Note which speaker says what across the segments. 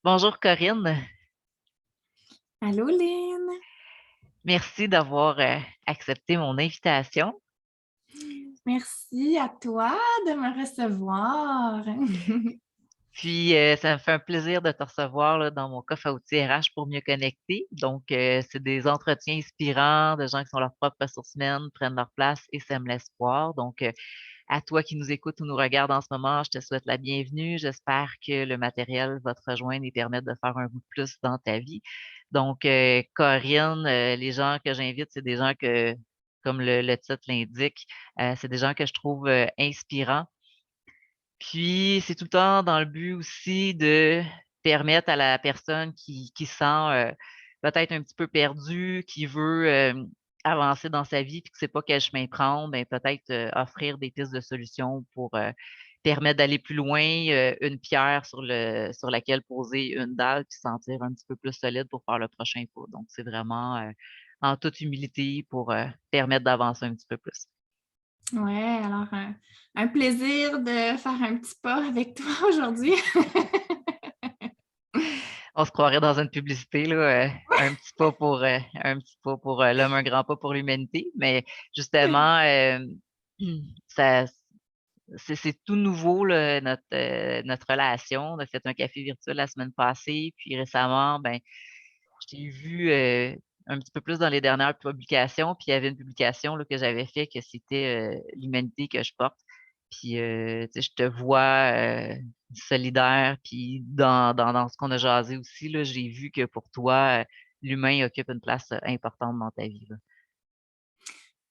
Speaker 1: Bonjour Corinne,
Speaker 2: Allô, Lynn.
Speaker 1: merci d'avoir accepté mon invitation.
Speaker 2: Merci à toi de me recevoir.
Speaker 1: Puis, ça me fait un plaisir de te recevoir là, dans mon coffre à outils RH pour mieux connecter. Donc, c'est des entretiens inspirants de gens qui sont leurs propres ressources humaines, prennent leur place et sèment l'espoir. Donc, à toi qui nous écoutes ou nous regardes en ce moment, je te souhaite la bienvenue. J'espère que le matériel va te rejoindre et permettre de faire un bout de plus dans ta vie. Donc, Corinne, les gens que j'invite, c'est des gens que, comme le titre l'indique, c'est des gens que je trouve inspirants. Puis, c'est tout le temps dans le but aussi de permettre à la personne qui se sent peut-être un petit peu perdue, qui veut avancer dans sa vie, puis qui ne sait pas quel chemin prendre, ben, peut-être offrir des pistes de solutions pour permettre d'aller plus loin, une pierre sur laquelle poser une dalle, puis se sentir un petit peu plus solide pour faire le prochain pas. Donc, c'est vraiment en toute humilité pour permettre d'avancer un petit peu plus.
Speaker 2: Ouais, alors un plaisir de faire un petit pas avec toi aujourd'hui.
Speaker 1: On se croirait dans une publicité, là, un petit pas pour l'homme, un grand pas pour l'humanité. Mais justement, ça, c'est tout nouveau, là, notre relation. On a fait un café virtuel la semaine passée, puis récemment, ben, je t'ai vu un petit peu plus dans les dernières publications, puis il y avait une publication là, que j'avais fait que c'était l'humanité que je porte. Puis tu sais, je te vois solidaire, puis dans ce qu'on a jasé aussi, là, j'ai vu que pour toi, l'humain occupe une place importante dans ta vie, là.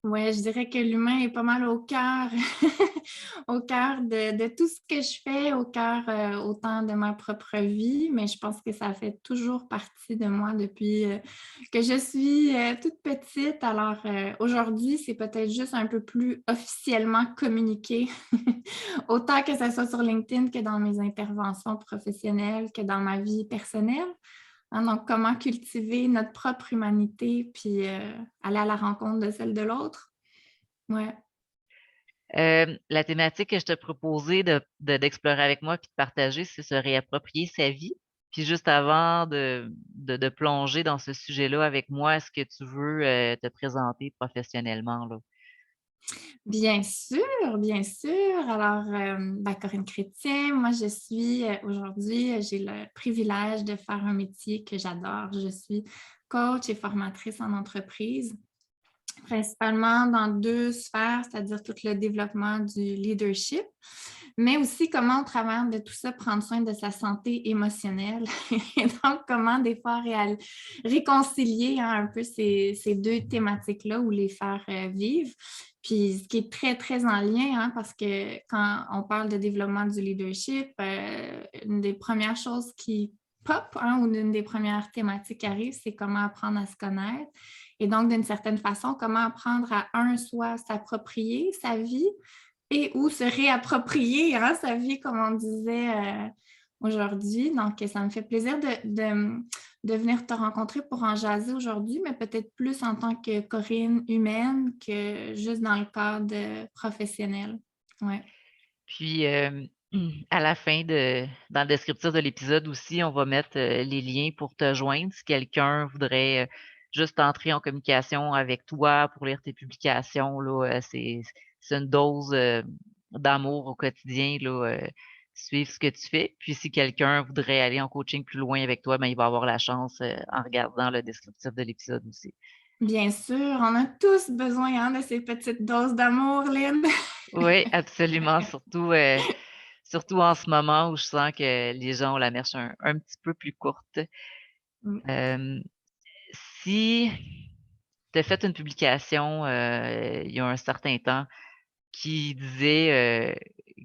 Speaker 2: Ouais, je dirais que l'humain est pas mal au cœur, au cœur de tout ce que je fais, au cœur autant de ma propre vie, mais je pense que ça fait toujours partie de moi depuis que je suis toute petite. Alors aujourd'hui, c'est peut-être juste un peu plus officiellement communiqué, autant que ça soit sur LinkedIn que dans mes interventions professionnelles, que dans ma vie personnelle. Hein, donc, comment cultiver notre propre humanité, puis aller à la rencontre de celle de l'autre. Ouais.
Speaker 1: La thématique que je te proposais d'explorer avec moi puis de partager, c'est se réapproprier sa vie. Puis juste avant de plonger dans ce sujet-là avec moi, est-ce que tu veux te présenter professionnellement, là?
Speaker 2: Bien sûr, bien sûr. Alors, Corinne Chrétien, moi, je suis aujourd'hui, j'ai le privilège de faire un métier que j'adore. Je suis coach et formatrice en entreprise, principalement dans deux sphères, c'est-à-dire tout le développement du leadership, mais aussi comment, au travers de tout ça, prendre soin de sa santé émotionnelle. Et donc, comment des fois réconcilier hein, un peu ces deux thématiques-là ou les faire vivre. Puis, ce qui est très, très en lien, hein, parce que quand on parle de développement du leadership, une des premières choses qui pop, hein, ou une des premières thématiques qui arrive, c'est comment apprendre à se connaître. Et donc, d'une certaine façon, comment apprendre à, soit s'approprier sa vie et ou se réapproprier hein, sa vie, comme on disait aujourd'hui. Donc, ça me fait plaisir de venir te rencontrer pour en jaser aujourd'hui, mais peut-être plus en tant que Corinne humaine que juste dans le cadre professionnel. Ouais.
Speaker 1: Puis à la fin dans le descriptif de l'épisode aussi, on va mettre les liens pour te joindre si quelqu'un voudrait juste entrer en communication avec toi pour lire tes publications, là, c'est une dose d'amour au quotidien, là, suivre ce que tu fais. Puis si quelqu'un voudrait aller en coaching plus loin avec toi, ben, il va avoir la chance en regardant le descriptif de l'épisode aussi.
Speaker 2: Bien sûr, on a tous besoin hein, de ces petites doses d'amour, Lynn.
Speaker 1: Oui, absolument. Surtout en ce moment où je sens que les gens ont la mèche un petit peu plus courte. Hem, si tu as fait une publication, il y a un certain temps qui disait,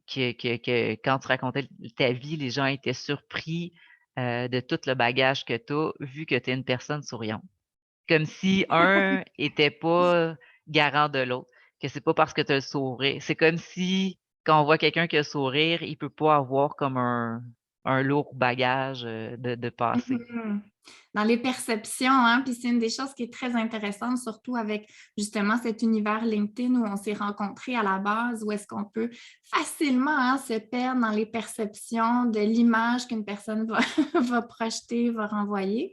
Speaker 1: que quand tu racontais ta vie, les gens étaient surpris, de tout le bagage que tu as, vu que tu es une personne souriante. Comme si un était pas garant de l'autre, que c'est pas parce que tu as le sourire. C'est comme si quand on voit quelqu'un qui a le sourire, il peut pas avoir comme un lourd bagage, de passé.
Speaker 2: Mhm. dans les perceptions, hein, puis c'est une des choses qui est très intéressante, surtout avec justement cet univers LinkedIn où on s'est rencontrés à la base, où est-ce qu'on peut facilement hein, se perdre dans les perceptions de l'image qu'une personne va, va projeter, va renvoyer.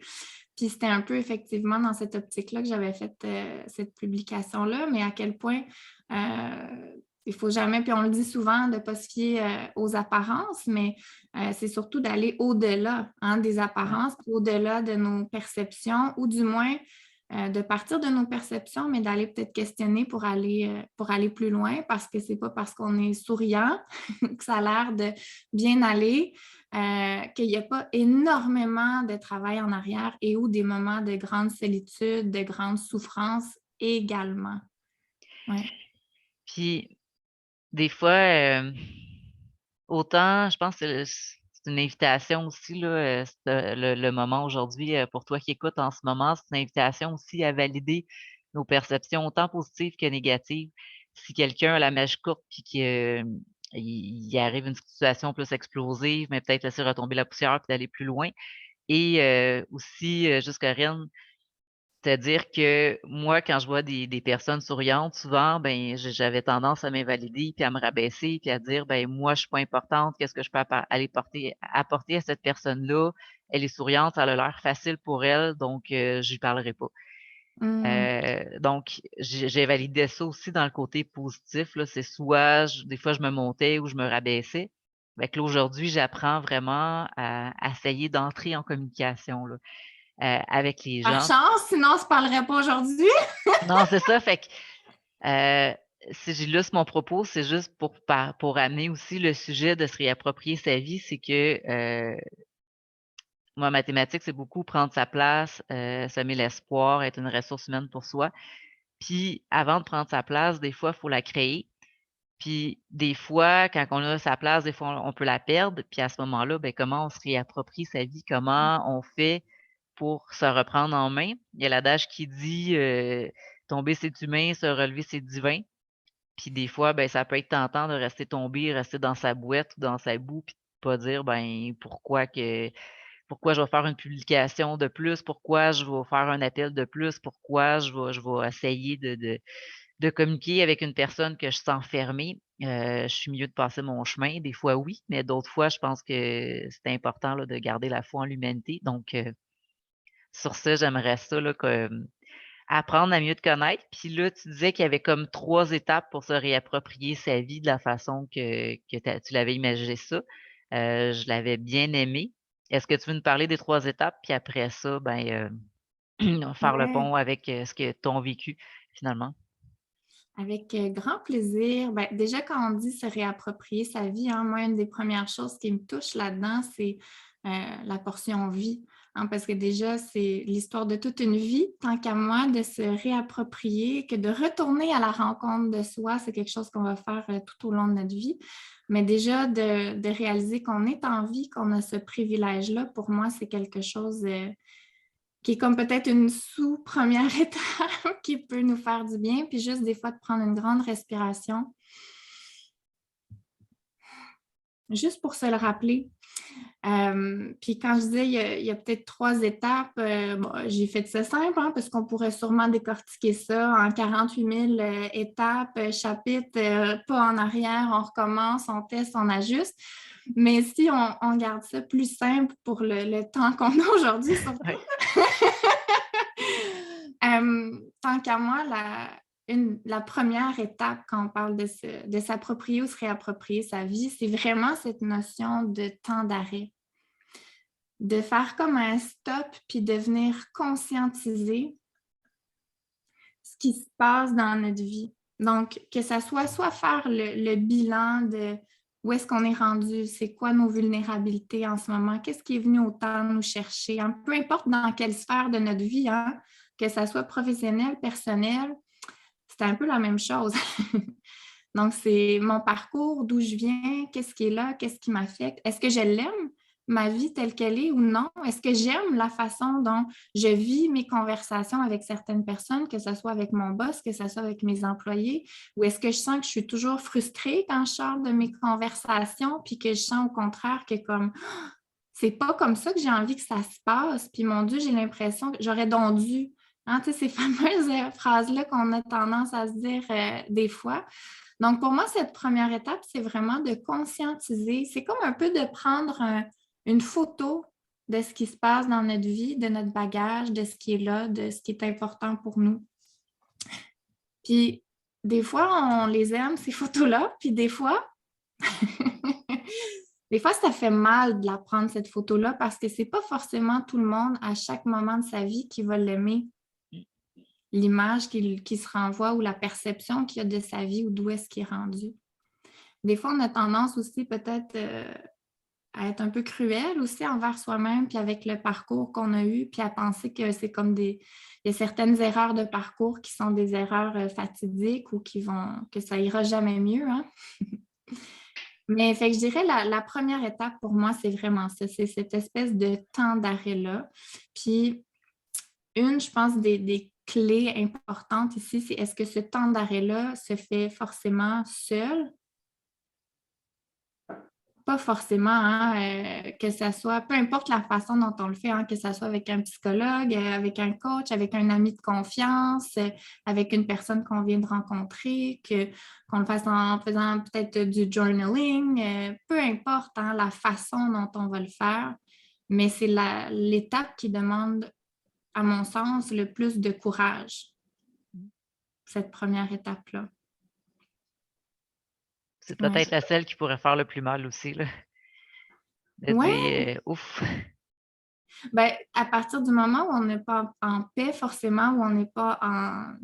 Speaker 2: Puis c'était un peu effectivement dans cette optique-là que j'avais fait cette publication-là, mais à quel point il faut jamais, puis on le dit souvent, de ne pas se fier aux apparences, mais c'est surtout d'aller au-delà hein, des
Speaker 1: Ouais.
Speaker 2: apparences, au-delà de nos perceptions, ou du moins de partir de nos perceptions, mais d'aller peut-être questionner pour aller plus loin, parce que c'est pas parce qu'on est souriant que ça a l'air de bien aller, qu'il n'y a pas énormément de travail en arrière et ou des moments de grande solitude, de grande souffrance également. Ouais.
Speaker 1: Puis des fois, autant je pense que c'est une invitation aussi là, le moment aujourd'hui, pour toi qui écoutes en ce moment, c'est une invitation aussi à valider nos perceptions autant positives que négatives. Si quelqu'un a la mèche courte puis qu'il arrive une situation plus explosive, mais peut-être laisser retomber la poussière puis d'aller plus loin et aussi, juste Corinne, c'est-à-dire que moi, quand je vois des personnes souriantes, souvent, ben, j'avais tendance à m'invalider, puis à me rabaisser, puis à dire: «Ben, moi, je suis pas importante, qu'est-ce que je peux aller apporter à cette personne-là? Elle est souriante, ça a l'air facile pour elle, donc je lui parlerai pas».
Speaker 2: Mmh.
Speaker 1: Donc j'ai validé ça aussi dans le côté positif, là, c'est soit des fois, je me montais ou je me rabaissais. Fait que là, aujourd'hui, j'apprends vraiment à essayer d'entrer en communication, là, avec les
Speaker 2: Par
Speaker 1: gens.
Speaker 2: chance, sinon on ne se parlerait pas aujourd'hui.
Speaker 1: Non, c'est ça, fait que, heu, si j'illustre mon propos, c'est juste pour amener aussi le sujet de se réapproprier sa vie, c'est que, moi, ma thématique, c'est beaucoup prendre sa place, semer l'espoir, être une ressource humaine pour soi. Puis avant de prendre sa place, des fois, il faut la créer. Puis des fois, quand on a sa place, des fois, on peut la perdre. Puis à ce moment-là, ben, comment on se réapproprie sa vie? Comment on fait pour se reprendre en main? Il y a l'adage qui dit, «Tomber, c'est humain, se relever, c'est divin». Puis des fois, ben, ça peut être tentant de rester tombé, rester dans sa bouette ou dans sa boue, puis de pas dire, ben, pourquoi je vais faire une publication de plus? Pourquoi je vais faire un appel de plus? Pourquoi je vais essayer de communiquer avec une personne que je sens fermée? Je suis mieux de passer mon chemin. Des fois, oui, mais d'autres fois, je pense que c'est important, là, de garder la foi en l'humanité. Donc, sur ça, j'aimerais ça, là, que, apprendre à mieux te connaître. Puis là, tu disais qu'il y avait comme 3 étapes pour se réapproprier sa vie de la façon que tu l'avais imaginé ça. Je l'avais bien aimé. Est-ce que tu veux nous parler des 3 étapes? Puis après ça, ben, faire le
Speaker 2: Ouais.
Speaker 1: pont avec, ce que tu vécu finalement?
Speaker 2: Avec grand plaisir. Ben, déjà, quand on dit se réapproprier sa vie, hein, moi, une des premières choses qui me touche là-dedans, c'est la portion vie. Hein, parce que déjà, c'est l'histoire de toute une vie, tant qu'à moi, de se réapproprier, que de retourner à la rencontre de soi, c'est quelque chose qu'on va faire tout au long de notre vie. Mais déjà, de réaliser qu'on est en vie, qu'on a ce privilège-là, pour moi, c'est quelque chose qui est comme peut-être une sous-première étape qui peut nous faire du bien, puis juste des fois de prendre une grande respiration, juste pour se le rappeler. Puis quand je disais, il y a peut-être 3 étapes, bon, j'ai fait ça simple, hein, parce qu'on pourrait sûrement décortiquer ça en 48 000 étapes, chapitres, pas en arrière, on recommence, on teste, on ajuste. Mais si on garde ça plus simple pour le temps qu'on a aujourd'hui, surtout,
Speaker 1: Ouais.
Speaker 2: tant qu'à moi, la première étape quand on parle de s'approprier ou se réapproprier sa vie, c'est vraiment cette notion de temps d'arrêt. De faire comme un stop puis de venir conscientiser ce qui se passe dans notre vie. Donc, que ça soit faire le bilan de où est-ce qu'on est rendu, c'est quoi nos vulnérabilités en ce moment, qu'est-ce qui est venu autant nous chercher, hein? Peu importe dans quelle sphère de notre vie, hein, que ça soit professionnel, personnel, c'est un peu la même chose. Donc, c'est mon parcours, d'où je viens, qu'est-ce qui est là, qu'est-ce qui m'affecte. Est-ce que je l'aime, ma vie telle qu'elle est ou non? Est-ce que j'aime la façon dont je vis mes conversations avec certaines personnes, que ce soit avec mon boss, que ce soit avec mes employés? Ou est-ce que je sens que je suis toujours frustrée quand je sors de mes conversations, puis que je sens au contraire que comme c'est pas comme ça que j'ai envie que ça se passe. Puis mon Dieu, j'ai l'impression que j'aurais donc dû. Hein, tu sais, ces fameuses phrases-là qu'on a tendance à se dire des fois. Donc, pour moi, cette première étape, c'est vraiment de conscientiser. C'est comme un peu de prendre une photo de ce qui se passe dans notre vie, de notre bagage, de ce qui est là, de ce qui est important pour nous. Puis, des fois, on les aime, ces photos-là, puis des fois, des fois, ça fait mal de la prendre, cette photo-là, parce que c'est pas forcément tout le monde, à chaque moment de sa vie, qui va l'aimer, l'image qui se renvoie ou la perception qu'il a de sa vie ou d'où est-ce qu'il est rendu. Des fois, on a tendance aussi peut-être à être un peu cruel aussi envers soi-même, puis avec le parcours qu'on a eu, puis à penser que c'est comme il y a certaines erreurs de parcours qui sont des erreurs fatidiques ou que ça ira jamais mieux, hein? Mais fait que je dirais la première étape pour moi, c'est vraiment ça, c'est cette espèce de temps d'arrêt-là. Puis je pense, des clés importantes ici, c'est est-ce que ce temps d'arrêt-là se fait forcément seul? Pas forcément, hein, que ça soit, peu importe la façon dont on le fait, hein, que ça soit avec un psychologue, avec un coach, avec un ami de confiance, avec une personne qu'on vient de rencontrer, qu'on le fasse en faisant peut-être du journaling, peu importe, hein, la façon dont on va le faire, mais c'est l'étape qui demande, à mon sens, le plus de courage, cette première étape-là.
Speaker 1: C'est
Speaker 2: Ouais.
Speaker 1: peut-être la celle qui pourrait faire le plus mal aussi, là. De
Speaker 2: Ouais,
Speaker 1: dire, ouf.
Speaker 2: ben, à partir du moment où on n'est pas en paix, forcément, où on n'est pas en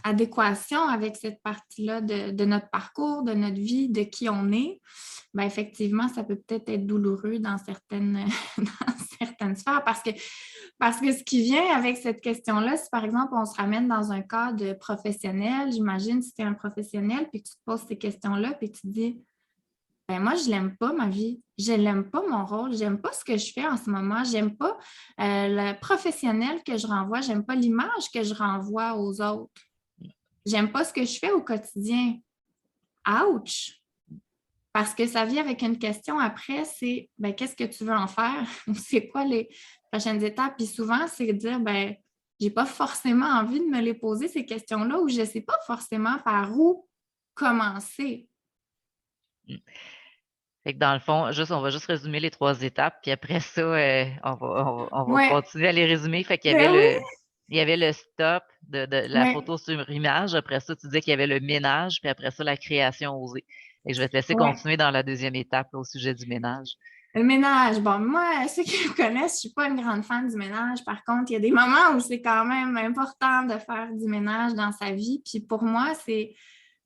Speaker 2: adéquation avec cette partie-là de notre parcours, de notre vie, de qui on est, ben, effectivement, ça peut peut-être être douloureux dans certaines, dans certaines sphères parce que ce qui vient avec cette question-là, si par exemple, on se ramène dans un cadre professionnel, j'imagine si tu es un professionnel, puis que tu te poses ces questions-là, puis tu te dis, ben moi, je l'aime pas, ma vie. Je l'aime pas, mon rôle. J'aime pas ce que je fais en ce moment. J'aime pas le professionnel que je renvoie. J'aime pas l'image que je renvoie aux autres. J'aime pas ce que je fais au quotidien. Ouch! Parce que ça vient avec une question après, c'est ben, qu'est-ce que tu veux en faire? C'est quoi les prochaines étapes? Puis souvent, c'est de dire ben, j'ai pas forcément envie de me les poser, ces questions-là, ou je sais pas forcément par où commencer.
Speaker 1: Fait que dans le fond, on va juste résumer les 3 étapes, puis après ça, on va
Speaker 2: Ouais,
Speaker 1: continuer à les résumer. Fait qu'il y avait
Speaker 2: ben oui,
Speaker 1: il y avait le stop de la
Speaker 2: ouais,
Speaker 1: photo sur image. Après ça, tu disais qu'il y avait le ménage, puis après ça, la création osée. Et je vais te laisser
Speaker 2: ouais.
Speaker 1: continuer dans la deuxième étape, là, au sujet du ménage.
Speaker 2: Le ménage, bon, moi, ceux qui me connaissent, je ne suis pas une grande fan du ménage. Par contre, il y a des moments où c'est quand même important de faire du ménage dans sa vie. Puis pour moi, c'est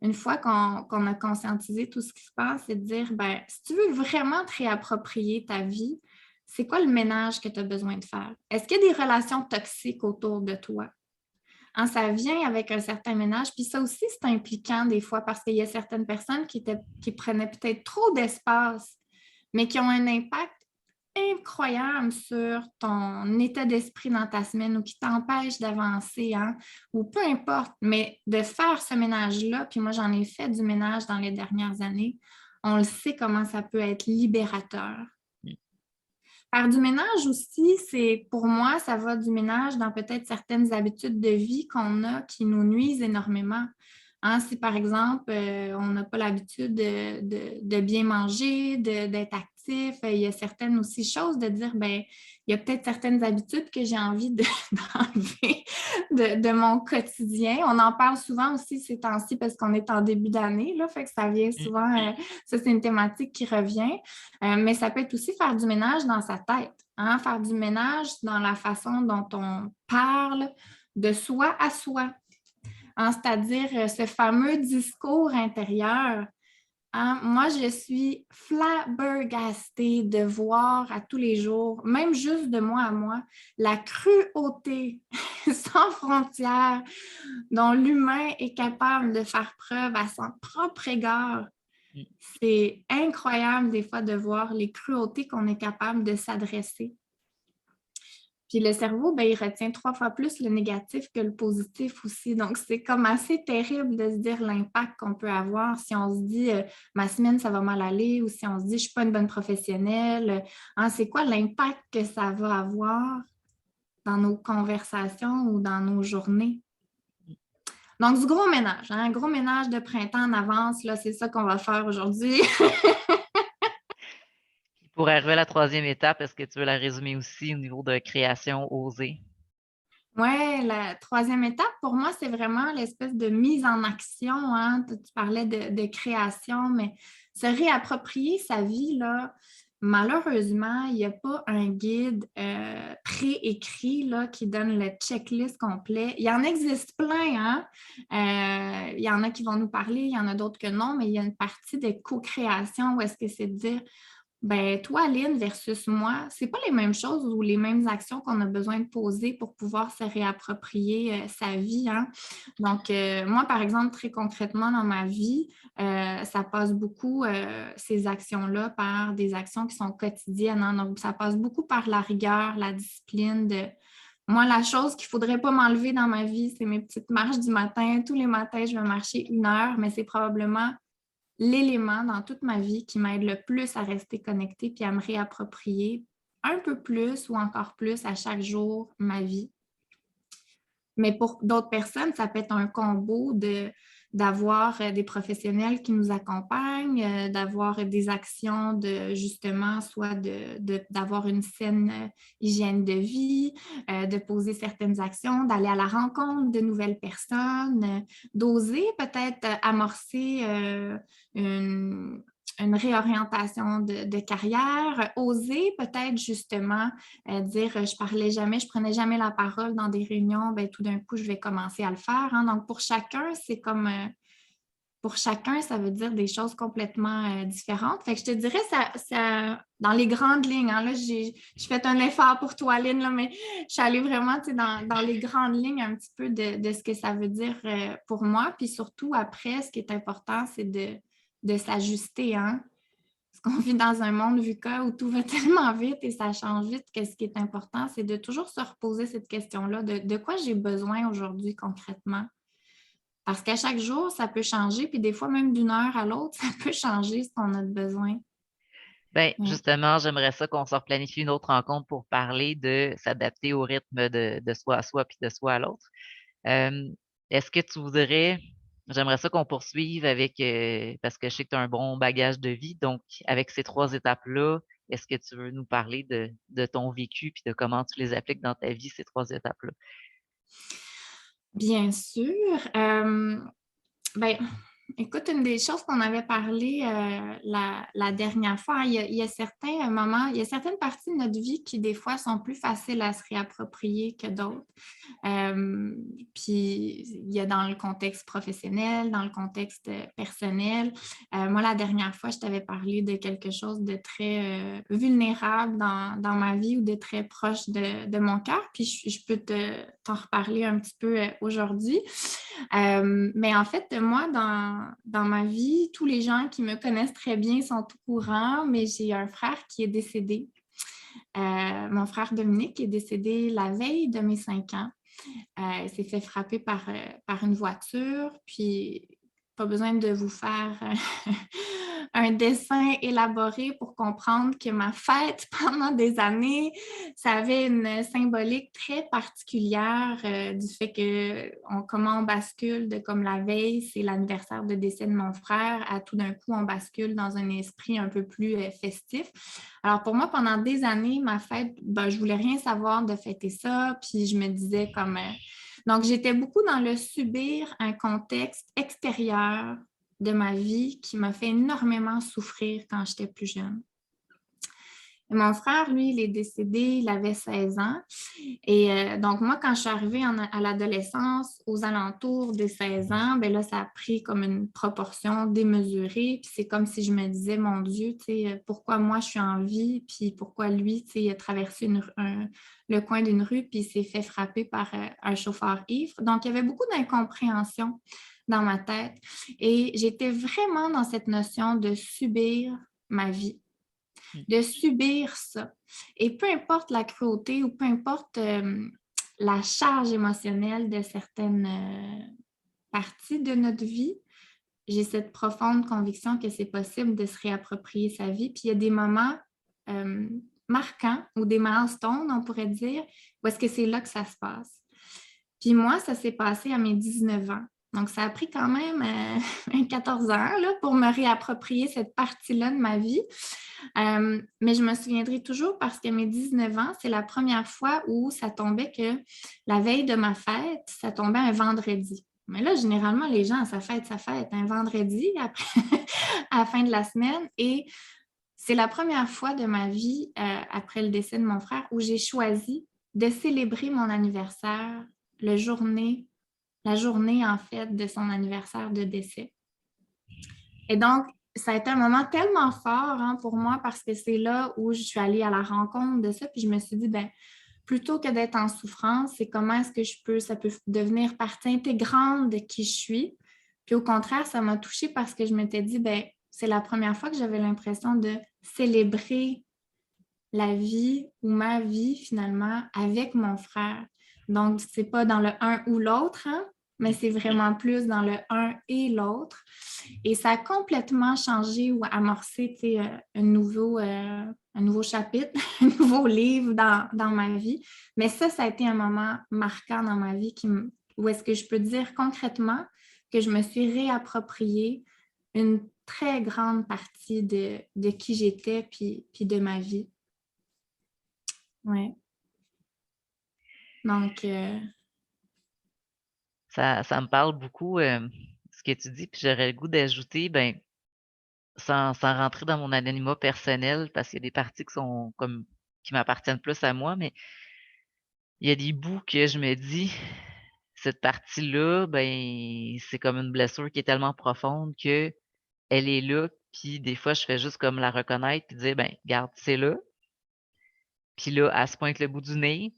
Speaker 2: une fois qu'on a conscientisé tout ce qui se passe, c'est de dire, ben, si tu veux vraiment te réapproprier ta vie, c'est quoi le ménage que tu as besoin de faire? Est-ce qu'il y a des relations toxiques autour de toi? Hein, ça vient avec un certain ménage. Puis ça aussi, c'est impliquant des fois parce qu'il y a certaines personnes qui prenaient peut-être trop d'espace, mais qui ont un impact incroyable sur ton état d'esprit dans ta semaine ou qui t'empêchent d'avancer, hein, ou peu importe, mais de faire ce ménage-là, puis moi j'en ai fait du ménage dans les dernières années, on le sait comment ça peut être libérateur. Faire du ménage aussi, c'est pour moi, ça va du ménage dans peut-être certaines habitudes de vie qu'on a qui nous nuisent énormément. Hein, si par exemple, on n'a pas l'habitude de bien manger, d'être actif, il y a certaines aussi choses de dire, ben, il y a peut-être certaines habitudes que j'ai envie d'enlever de mon quotidien. On en parle souvent aussi ces temps-ci parce qu'on est en début d'année, là, fait que ça vient
Speaker 1: Mmh.
Speaker 2: souvent, ça c'est une thématique qui revient. Mais ça peut être aussi faire du ménage dans sa tête, hein? Faire du ménage dans la façon dont on parle de soi à soi, hein? C'est-à-dire ce fameux discours intérieur. Hein? Moi, je suis flabbergastée de voir à tous les jours, même juste de moi à moi, la cruauté sans frontières dont l'humain est capable de faire preuve à son propre égard.
Speaker 1: Mmh.
Speaker 2: C'est incroyable des fois de voir les cruautés qu'on est capable de s'adresser. Puis le cerveau, ben, il retient 3 fois plus le négatif que le positif aussi. Donc, c'est comme assez terrible de se dire l'impact qu'on peut avoir si on se dit ma semaine, ça va mal aller ou si on se dit je ne suis pas une bonne professionnelle. Hein, c'est quoi l'impact que ça va avoir dans nos conversations ou dans nos journées? Donc, du gros ménage, hein, un gros ménage de printemps en avance, là, c'est ça qu'on va faire aujourd'hui.
Speaker 1: Pour arriver à la troisième étape, est-ce que tu veux la résumer aussi au niveau de création osée?
Speaker 2: Oui, la troisième étape, pour moi, c'est vraiment l'espèce de mise en action. Hein. Tu parlais de création, mais se réapproprier sa vie, là, malheureusement, il n'y a pas un guide préécrit là, qui donne le checklist complet. Il y en existe plein, hein? Il y en a qui vont nous parler, il y en a d'autres que non, mais il y a une partie de co-création où est-ce que c'est de dire ben, toi, Lynn, versus moi, c'est pas les mêmes choses ou les mêmes actions qu'on a besoin de poser pour pouvoir se réapproprier sa vie. Hein? Donc, moi, par exemple, très concrètement dans ma vie, ça passe beaucoup, ces actions-là, par des actions qui sont quotidiennes. Hein? Donc, ça passe beaucoup par la rigueur, la discipline de moi, la chose qu'il ne faudrait pas m'enlever dans ma vie, c'est mes petites marches du matin. Tous les matins, je vais marcher 1 heure, mais c'est probablement l'élément dans toute ma vie qui m'aide le plus à rester connectée puis à me réapproprier un peu plus ou encore plus à chaque jour ma vie. Mais pour d'autres personnes, ça peut être un combo d'avoir des professionnels qui nous accompagnent, d'avoir des actions de justement, soit d'avoir une saine hygiène de vie, de poser certaines actions, d'aller à la rencontre de nouvelles personnes, d'oser peut-être amorcer une réorientation de carrière, oser peut-être justement dire je parlais jamais, je prenais jamais la parole dans des réunions, ben, tout d'un coup, je vais commencer à le faire. Hein. Donc, pour chacun, c'est comme pour chacun, ça veut dire des choses complètement différentes. Fait que je te dirais, dans les grandes lignes, hein, là, j'ai fait un effort pour toi, Lynn, là, mais je suis allée vraiment dans les grandes lignes un petit peu de ce que ça veut dire pour moi. Puis surtout, après, ce qui est important, c'est de s'ajuster. Hein? Parce qu'on vit dans un monde VUCA où tout va tellement vite et ça change vite que ce qui est important, c'est de toujours se reposer cette question-là de quoi j'ai besoin aujourd'hui concrètement. Parce qu'à chaque jour, ça peut changer, puis des fois, même d'une heure à l'autre, ça peut changer ce qu'on a de besoin.
Speaker 1: Ben,
Speaker 2: Ouais.
Speaker 1: justement, j'aimerais ça qu'on se replanifie une autre rencontre pour parler de s'adapter au rythme de soi à soi puis de soi à l'autre. Euh, Est-ce que tu voudrais, j'aimerais ça qu'on poursuive avec, parce que je sais que tu as un bon bagage de vie, donc avec ces trois étapes-là, est-ce que tu veux nous parler de ton vécu puis de comment tu les appliques dans ta vie, ces trois étapes-là?
Speaker 2: Bien sûr. Ben, écoute, une des choses qu'on avait parlé la dernière fois, il y a certains moments, il y a certaines parties de notre vie qui, des fois, sont plus faciles à se réapproprier que d'autres. Euh, Puis, il y a dans le contexte professionnel, dans le contexte personnel. Moi, la dernière fois, je t'avais parlé de quelque chose de très vulnérable dans ma vie ou de très proche de mon cœur. Puis, je peux t'en reparler un petit peu aujourd'hui. Mais en fait, moi, dans ma vie, tous les gens qui me connaissent très bien sont au courant, mais j'ai un frère qui est décédé. Mon frère Dominique est décédé la veille de mes 5 ans. Il s'est fait frapper par une voiture, puis pas besoin de vous faire un dessin élaboré pour comprendre que ma fête pendant des années, ça avait une symbolique très particulière du fait que comment on bascule de comme la veille, c'est l'anniversaire de décès de mon frère, à tout d'un coup, on bascule dans un esprit un peu plus festif. Alors pour moi, pendant des années, ma fête, ben, je voulais rien savoir de fêter ça, puis je me disais comme... Donc, j'étais beaucoup dans le subir un contexte extérieur de ma vie qui m'a fait énormément souffrir quand j'étais plus jeune. Et mon frère, lui, il est décédé, il avait 16 ans. Et donc, moi, quand je suis arrivée à l'adolescence, aux alentours des 16 ans, ben là, ça a pris comme une proportion démesurée. Puis c'est comme si je me disais, mon Dieu, tu sais, pourquoi moi je suis en vie, puis pourquoi lui, tu sais, il a traversé le coin d'une rue, puis il s'est fait frapper par un chauffeur ivre. Donc, il y avait beaucoup d'incompréhension dans ma tête. Et j'étais vraiment dans cette notion de subir ma vie.
Speaker 1: Mmh.
Speaker 2: de subir ça. Et peu importe la cruauté ou peu importe la charge émotionnelle de certaines parties de notre vie, j'ai cette profonde conviction que c'est possible de se réapproprier sa vie. Puis il y a des moments euh, marquants ou des milestones, on pourrait dire, où est-ce que c'est là que ça se passe. Puis moi, ça s'est passé à mes 19 ans. Donc, ça a pris quand même 14 ans là, pour me réapproprier cette partie-là de ma vie. Mais je me souviendrai toujours parce qu'à mes 19 ans, c'est la première fois où ça tombait que la veille de ma fête, ça tombait un vendredi. Mais là, généralement, les gens, ça fête un vendredi après, à la fin de la semaine. Et c'est la première fois de ma vie, après le décès de mon frère, où j'ai choisi de célébrer mon anniversaire la journée, en fait, de son anniversaire de décès. Et donc, ça a été un moment tellement fort pour moi parce que c'est là où je suis allée à la rencontre de ça. Puis je me suis dit, ben, plutôt que d'être en souffrance, c'est comment est-ce que ça peut devenir partie intégrante de qui je suis. Puis au contraire, ça m'a touchée parce que je m'étais dit, ben, c'est la première fois que j'avais l'impression de célébrer la vie ou ma vie finalement avec mon frère. Donc, c'est pas dans le un ou l'autre, mais c'est vraiment plus dans le un et l'autre. Et ça a complètement changé ou amorcé un nouveau chapitre, un nouveau livre dans ma vie. Mais ça a été un moment marquant dans ma vie où est-ce que je peux dire concrètement que je me suis réapproprié une très grande partie de qui j'étais puis de ma vie. Ouais. Donc,
Speaker 1: Ça me parle beaucoup, ce que tu dis, puis j'aurais le goût d'ajouter, ben, sans rentrer dans mon anonymat personnel, parce qu'il y a des parties qui m'appartiennent plus à moi, mais il y a des bouts que je me dis: «Cette partie-là, ben, c'est comme une blessure qui est tellement profonde qu'elle est là», puis des fois, je fais juste comme la reconnaître puis dire: «Ben, garde, c'est là». Puis là, elle se pointe le bout du nez,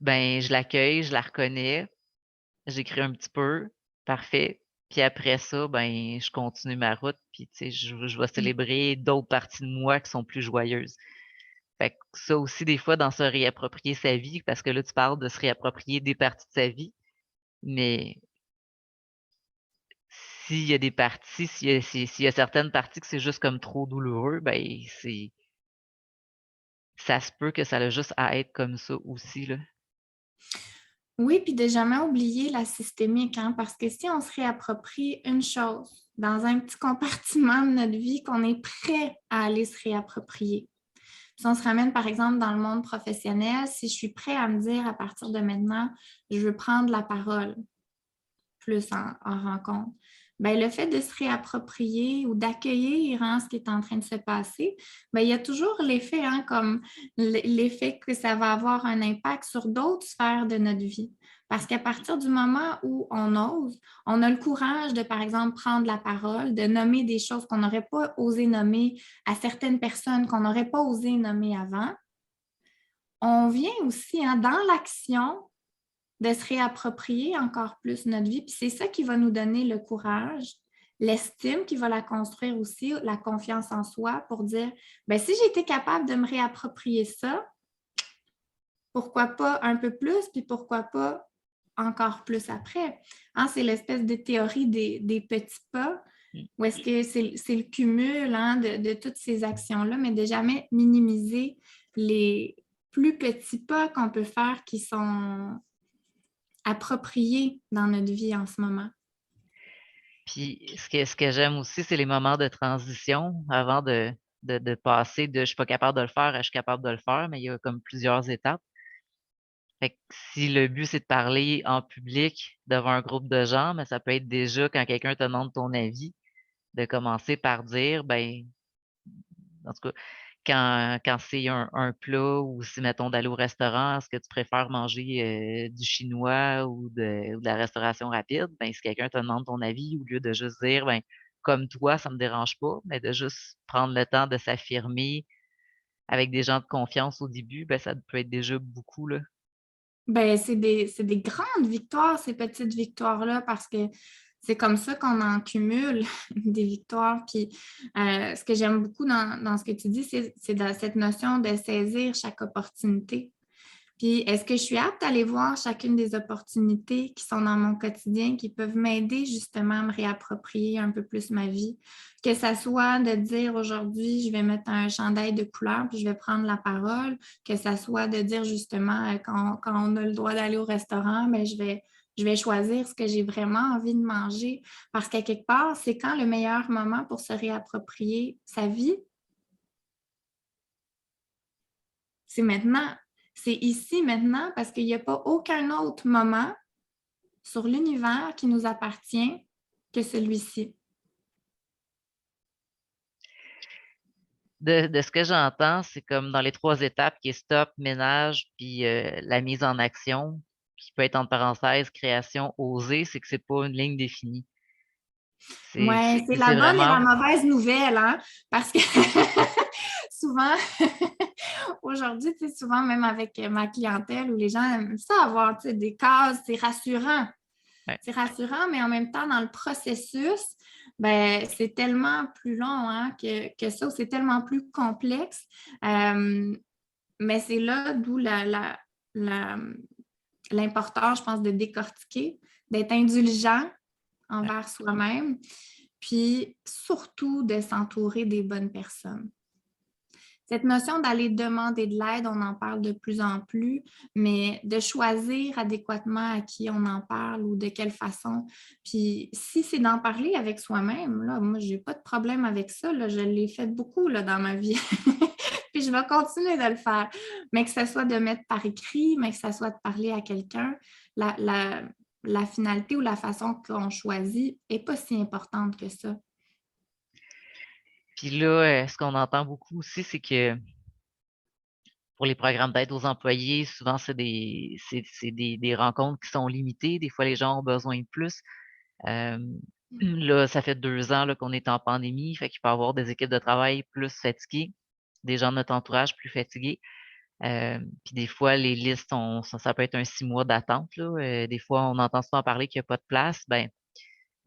Speaker 1: ben, je l'accueille, je la reconnais, j'écris un petit peu, parfait. Puis après ça, ben, je continue ma route, puis tu sais, je vais célébrer d'autres parties de moi qui sont plus joyeuses. Fait que ça aussi, des fois, dans se réapproprier sa vie, parce que là, tu parles de se réapproprier des parties de sa vie, mais s'il y a des parties, s'il y a certaines parties que c'est juste comme trop douloureux, ben, ça se peut que ça a juste à être comme ça aussi, là.
Speaker 2: oui, puis de jamais oublier la systémique, parce que si on se réapproprie une chose dans un petit compartiment de notre vie qu'on est prêt à aller se réapproprier. Si on se ramène, par exemple, dans le monde professionnel, si je suis prêt à me dire à partir de maintenant, je veux prendre la parole plus en rencontre, ben, le fait de se réapproprier ou d'accueillir ce qui est en train de se passer, ben, il y a toujours l'effet, comme l'effet que ça va avoir un impact sur d'autres sphères de notre vie. Parce qu'à partir du moment où on ose, on a le courage de, par exemple, prendre la parole, de nommer des choses qu'on n'aurait pas osé nommer à certaines personnes qu'on n'aurait pas osé nommer avant. On vient aussi dans l'action de se réapproprier encore plus notre vie. Puis c'est ça qui va nous donner le courage, l'estime qui va la construire aussi, la confiance en soi pour dire, ben si j'ai été capable de me réapproprier ça, pourquoi pas un peu plus, puis pourquoi pas encore plus après. C'est l'espèce de théorie des petits pas,
Speaker 1: Mmh.
Speaker 2: où est-ce que c'est le cumul de toutes ces actions-là, mais de jamais minimiser les plus petits pas qu'on peut faire qui sont approprié dans notre vie en ce moment.
Speaker 1: Puis ce que j'aime aussi, c'est les moments de transition avant de passer de «je suis pas capable de le faire» à «je suis capable de le faire», mais il y a comme plusieurs étapes. Fait que si le but, c'est de parler en public devant un groupe de gens, mais ça peut être déjà quand quelqu'un te demande ton avis, de commencer par dire, ben, en tout cas, quand c'est un plat ou si mettons d'aller au restaurant, est-ce que tu préfères manger, du chinois ou de la restauration rapide? Ben, si quelqu'un te demande ton avis, au lieu de juste dire: «Ben, comme toi, ça me dérange pas», mais de juste prendre le temps de s'affirmer avec des gens de confiance au début, ben, ça peut être déjà beaucoup, là.
Speaker 2: Ben, c'est des grandes victoires, ces petites victoires-là, parce que c'est comme ça qu'on en cumule des victoires. Puis ce que j'aime beaucoup dans ce que tu dis, c'est dans cette notion de saisir chaque opportunité. Puis, est-ce que je suis apte à aller voir chacune des opportunités qui sont dans mon quotidien, qui peuvent m'aider justement à me réapproprier un peu plus ma vie? Que ça soit de dire aujourd'hui, je vais mettre un chandail de couleur, puis je vais prendre la parole, que ça soit de dire justement, quand on a le droit d'aller au restaurant, bien, je vais choisir ce que j'ai vraiment envie de manger. Parce qu'à quelque part, c'est quand le meilleur moment pour se réapproprier sa vie? C'est maintenant. C'est ici, maintenant, parce qu'il n'y a pas aucun autre moment sur l'univers qui nous appartient que celui-ci.
Speaker 1: De ce que j'entends, c'est comme dans les 3 étapes qui est stop, ménage, puis la mise en action, qui peut être entre parenthèses, création, oser, c'est que c'est pas une ligne définie.
Speaker 2: Oui, c'est la
Speaker 1: C'est
Speaker 2: bonne et la
Speaker 1: vraiment
Speaker 2: mauvaise nouvelle, hein? Parce que souvent, aujourd'hui, tu sais, souvent, même avec ma clientèle où les gens aiment ça avoir, tu sais, des cases, c'est rassurant.
Speaker 1: ouais.
Speaker 2: C'est rassurant, mais en même temps, dans le processus, ben, c'est tellement plus long hein, que ça, c'est tellement plus complexe. Mais c'est là d'où l'important, je pense, de décortiquer, d'être indulgent envers soi-même, puis surtout de s'entourer des bonnes personnes. Cette notion d'aller demander de l'aide, on en parle de plus en plus, mais de choisir adéquatement à qui on en parle ou de quelle façon. Puis si c'est d'en parler avec soi-même, là, moi, j'ai pas de problème avec ça. Là, je l'ai fait beaucoup là, dans ma vie. Puis je vais continuer de le faire. Mais que ce soit de mettre par écrit, mais que ce soit de parler à quelqu'un, la finalité ou la façon qu'on choisit n'est pas si importante que ça.
Speaker 1: Puis là, ce qu'on entend beaucoup aussi, c'est que pour les programmes d'aide aux employés, souvent, c'est des rencontres qui sont limitées. Des fois, les gens ont besoin de plus. Euh, là, ça fait 2 ans là, qu'on est en pandémie, fait qu'il peut y avoir des équipes de travail plus fatiguées, des gens de notre entourage plus fatigués. Puis des fois, les listes, ça peut être un 6 mois d'attente, là. Des fois, on entend souvent parler qu'il n'y a pas de place. Ben,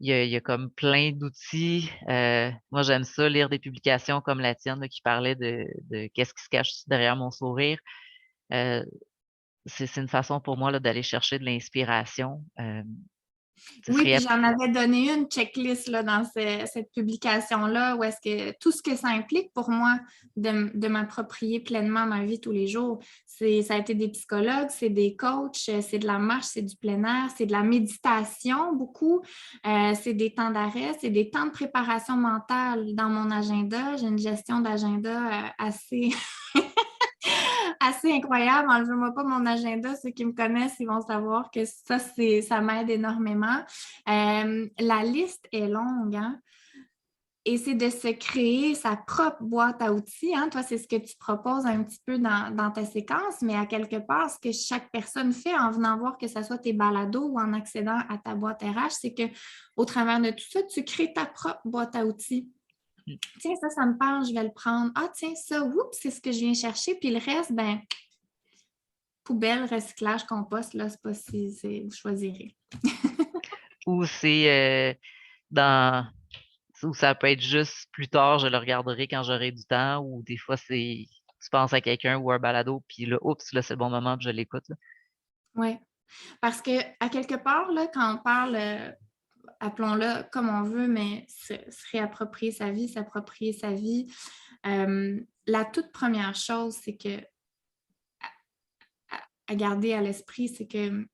Speaker 1: il y a comme plein d'outils. Moi, j'aime ça, lire des publications comme la tienne là, qui parlait de qu'est-ce qui se cache derrière mon sourire. Euh, c'est une façon pour moi là, d'aller chercher de l'inspiration. Ce
Speaker 2: Oui, puis
Speaker 1: serait
Speaker 2: j'en avais donné une checklist là, dans cette publication-là où est-ce que tout ce que ça implique pour moi de m'approprier pleinement ma vie tous les jours, ça a été des psychologues, c'est des coachs, c'est de la marche, c'est du plein air, c'est de la méditation beaucoup, c'est des temps d'arrêt, c'est des temps de préparation mentale dans mon agenda. J'ai une gestion d'agenda assez assez incroyable. Enlevez-moi pas mon agenda. Ceux qui me connaissent, ils vont savoir que ça m'aide énormément. La liste est longue, hein? Et c'est de se créer sa propre boîte à outils. Hein? Toi, c'est ce que tu proposes un petit peu dans ta séquence, mais à quelque part, ce que chaque personne fait en venant voir que ce soit tes balados ou en accédant à ta boîte RH, c'est qu'au travers de tout ça, tu crées ta propre boîte à outils. Tiens, ça me parle, je vais le prendre. Ah, tiens, ça, oups, c'est ce que je viens chercher. Puis le reste, ben, poubelle, recyclage, compost, là, c'est pas si vous choisirez.
Speaker 1: ou c'est dans ou ça peut être juste plus tard, je le regarderai quand j'aurai du temps, ou des fois c'est tu penses à quelqu'un ou un balado, puis là, oups, là, c'est le bon moment, puis je l'écoute. Là.
Speaker 2: Oui. Parce que à quelque part, là, quand on parle, appelons-le comme on veut, mais se réapproprier sa vie, s'approprier sa vie, la toute première chose, c'est que à garder à l'esprit, c'est que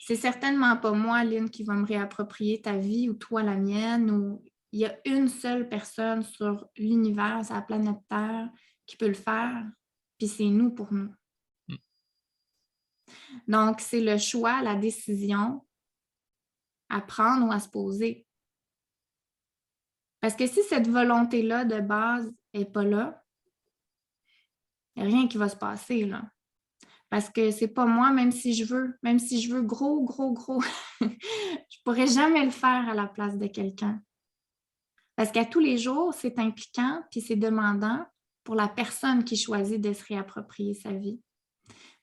Speaker 2: c'est certainement pas moi, Lynn, qui va me réapproprier ta vie ou toi la mienne, ou il y a une seule personne sur l'univers, sur la planète Terre, qui peut le faire, puis c'est nous pour nous.
Speaker 1: Mm.
Speaker 2: Donc, c'est le choix, la décision à prendre ou à se poser. Parce que si cette volonté-là de base n'est pas là, il n'y a rien qui va se passer, là. Parce que c'est pas moi, même si je veux gros, gros, gros, je ne pourrais jamais le faire à la place de quelqu'un. Parce qu'à tous les jours, c'est impliquant puis c'est demandant pour la personne qui choisit de se réapproprier sa vie.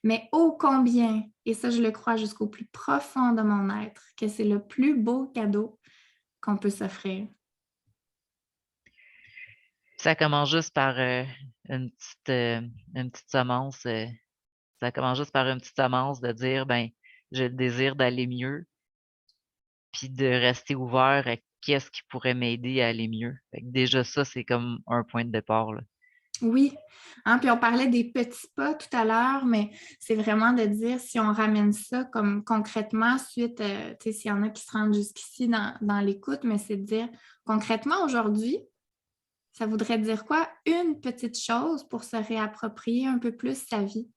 Speaker 2: mais ô combien, et ça je le crois jusqu'au plus profond de mon être, que c'est le plus beau cadeau qu'on peut s'offrir.
Speaker 1: Ça commence juste par, une petite, une petite semence, ça commence juste par une petite semence de dire: «Ben, j'ai le désir d'aller mieux», puis de rester ouvert à qu'est-ce qui pourrait m'aider à aller mieux. Fait que déjà ça, c'est comme un point de départ, là.
Speaker 2: Oui, hein, puis on parlait des petits pas tout à l'heure, mais c'est vraiment de dire si on ramène ça comme concrètement suite, tu sais, s'il y en a qui se rendent jusqu'ici dans l'écoute, mais c'est de dire concrètement aujourd'hui, ça voudrait dire quoi? Une petite chose pour se réapproprier un peu plus sa vie.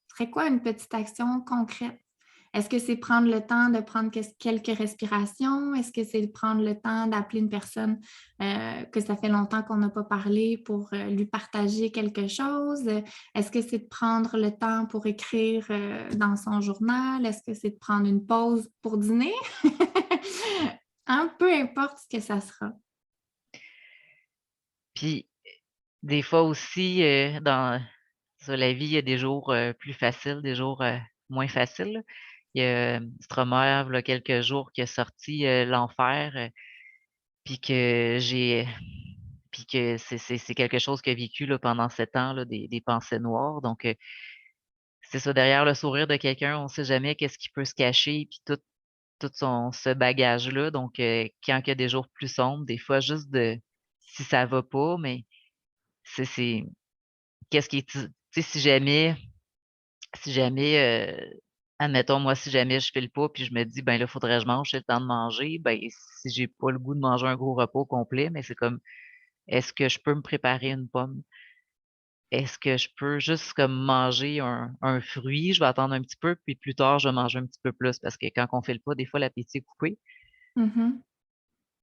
Speaker 2: Ce serait quoi une petite action concrète? Est-ce que c'est prendre le temps de prendre quelques respirations? Est-ce que c'est prendre le temps d'appeler une personne que ça fait longtemps qu'on n'a pas parlé pour lui partager quelque chose? Est-ce que c'est de prendre le temps pour écrire dans son journal? Est-ce que c'est de prendre une pause pour dîner? Hein, peu importe ce que ça sera.
Speaker 1: Puis des fois aussi, dans sur la vie, il y a des jours, plus faciles, des jours, moins faciles, là. Il y a, Stromae, v'là quelques jours, qui a sorti, «L'Enfer», puis que j'ai puis que c'est quelque chose qu'il a vécu, là, pendant 7 ans, là, des pensées noires. Donc, c'est ça, derrière le sourire de quelqu'un, on ne sait jamais qu'est-ce qui peut se cacher, puis tout son ce bagage-là. Donc, quand il y a des jours plus sombres, des fois juste de si ça va pas, mais c'est qu'est-ce qui est tu sais, si jamais, admettons, moi, si jamais je file pas, puis je me dis: «Ben, là, faudrait que je mange, c'est le temps de manger», ben, si j'ai pas le goût de manger un gros repas au complet, mais c'est comme: «Est-ce que je peux me préparer une pomme? Est-ce que je peux juste comme manger un fruit? Je vais attendre un petit peu, puis plus tard, je vais manger un petit peu plus», parce que quand on file pas, des fois, l'appétit est coupé.
Speaker 2: Mhm.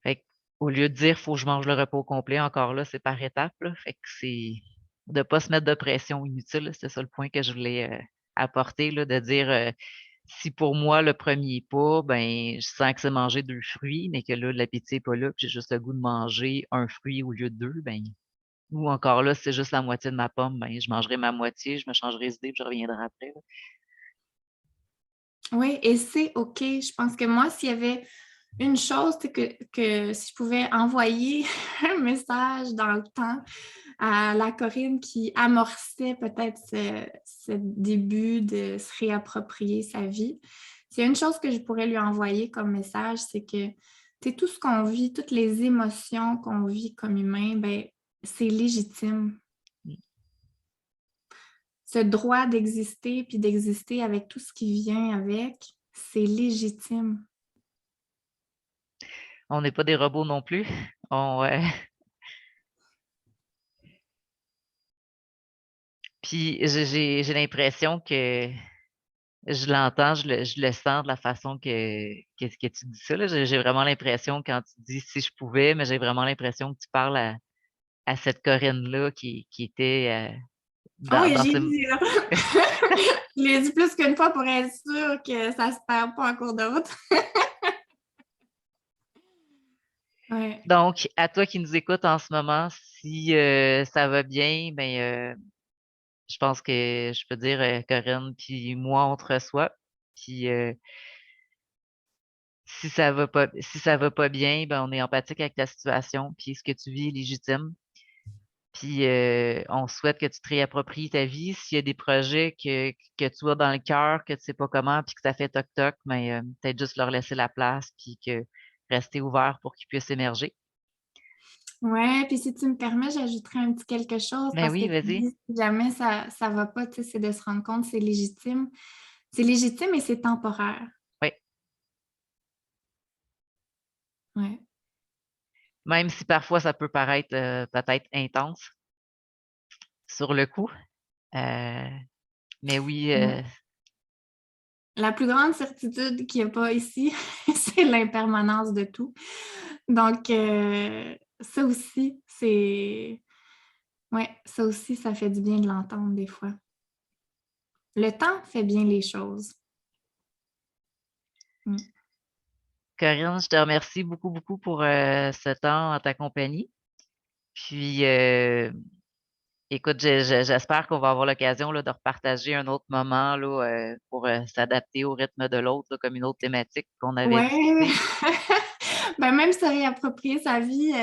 Speaker 1: Fait qu'au lieu de dire: «Faut que je mange le repas au complet», encore là, c'est par étapes, là. Fait que c'est de pas se mettre de pression inutile, là. C'était ça le point que je voulais, apporter, là, de dire, si pour moi le premier pas, ben, je sens que c'est manger 2 fruits, mais que là, l'appétit est pas là, puis j'ai juste le goût de manger un fruit au lieu de 2, ben ou encore là, si c'est juste la moitié de ma pomme, ben, je mangerai ma moitié, je me changerai d'idée, puis je reviendrai après, là.
Speaker 2: Oui, et c'est OK. Je pense que moi, s'il y avait une chose, c'est que si je pouvais envoyer un message dans le temps à la Corinne qui amorçait peut-être ce début de se réapproprier sa vie, s'il y a une chose que je pourrais lui envoyer comme message, c'est que tout ce qu'on vit, toutes les émotions qu'on vit comme humain, ben, c'est légitime.
Speaker 1: Mmh.
Speaker 2: Ce droit d'exister puis d'exister avec tout ce qui vient avec, c'est légitime.
Speaker 1: On n'est pas des robots non plus. On, puis j'ai l'impression que je l'entends, je le sens de la façon que tu dis ça, là. J'ai vraiment l'impression quand tu dis: «Si je pouvais», mais j'ai vraiment l'impression que tu parles à cette Corinne-là qui était,
Speaker 2: Ah oui,
Speaker 1: dans
Speaker 2: j'ai
Speaker 1: ce
Speaker 2: dit là. Je l'ai dit plus qu'une fois pour être sûre que ça se perd pas en cours de route. Ouais.
Speaker 1: donc à toi qui nous écoutes en ce moment, si, ça va bien, ben, je pense que je peux dire, Corinne puis moi, on te reçoit. Puis, si ça va pas bien, ben, on est empathique avec ta situation, puis ce que tu vis est légitime. Puis, on souhaite que tu te réappropries ta vie. S'il y a des projets que tu as dans le cœur, que tu sais pas comment, puis que ça fait toc toc, mais, peut-être juste leur laisser la place, puis que rester ouvert pour qu'ils puissent émerger.
Speaker 2: Ouais, puis si tu me permets, j'ajouterais un petit quelque chose
Speaker 1: Ben
Speaker 2: parce que
Speaker 1: oui,
Speaker 2: tu
Speaker 1: vas-y.
Speaker 2: dis si jamais ça va pas, tu sais, c'est de se rendre compte, c'est légitime. C'est légitime et c'est temporaire.
Speaker 1: Oui.
Speaker 2: Ouais.
Speaker 1: Même si parfois ça peut paraître, peut-être intense sur le coup, heu, mais oui,
Speaker 2: Ouais. La plus grande certitude qu'il y a pas ici, c'est l'impermanence de tout. Donc, ça aussi, ouais, ça aussi, ça fait du bien de l'entendre des fois. Le temps fait bien les choses. Mmh.
Speaker 1: Corinne, je te remercie beaucoup, beaucoup pour, ce temps en ta compagnie. Puis, Écoute, j'espère qu'on va avoir l'occasion là, de repartager un autre moment là, pour s'adapter au rythme de l'autre, là, comme une autre thématique qu'on avait
Speaker 2: Ouais,
Speaker 1: discuté.
Speaker 2: ben même se réapproprier sa vie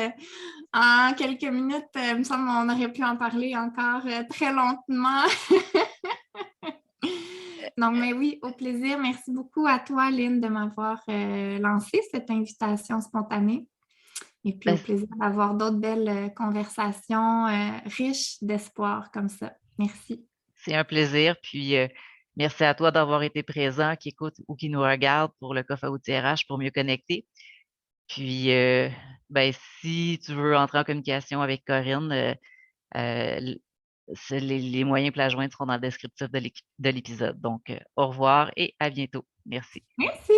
Speaker 2: en quelques minutes, il me semble qu'on aurait pu en parler encore très lentement. Donc, mais oui, au plaisir. Merci beaucoup à toi, Lynn, de m'avoir lancé cette invitation spontanée. Et puis
Speaker 1: Ben,
Speaker 2: au plaisir d'avoir d'autres belles conversations riches d'espoir comme ça. Merci.
Speaker 1: c'est un plaisir. Puis merci à toi d'avoir été présent, qui écoute ou qui nous regarde pour le coffre à outils RH pour mieux connecter. Puis ben, si tu veux entrer en communication avec Corinne, euh, les moyens pour la joindre seront dans le descriptif de l'épisode. Donc, au revoir et à bientôt. Merci.
Speaker 2: Merci.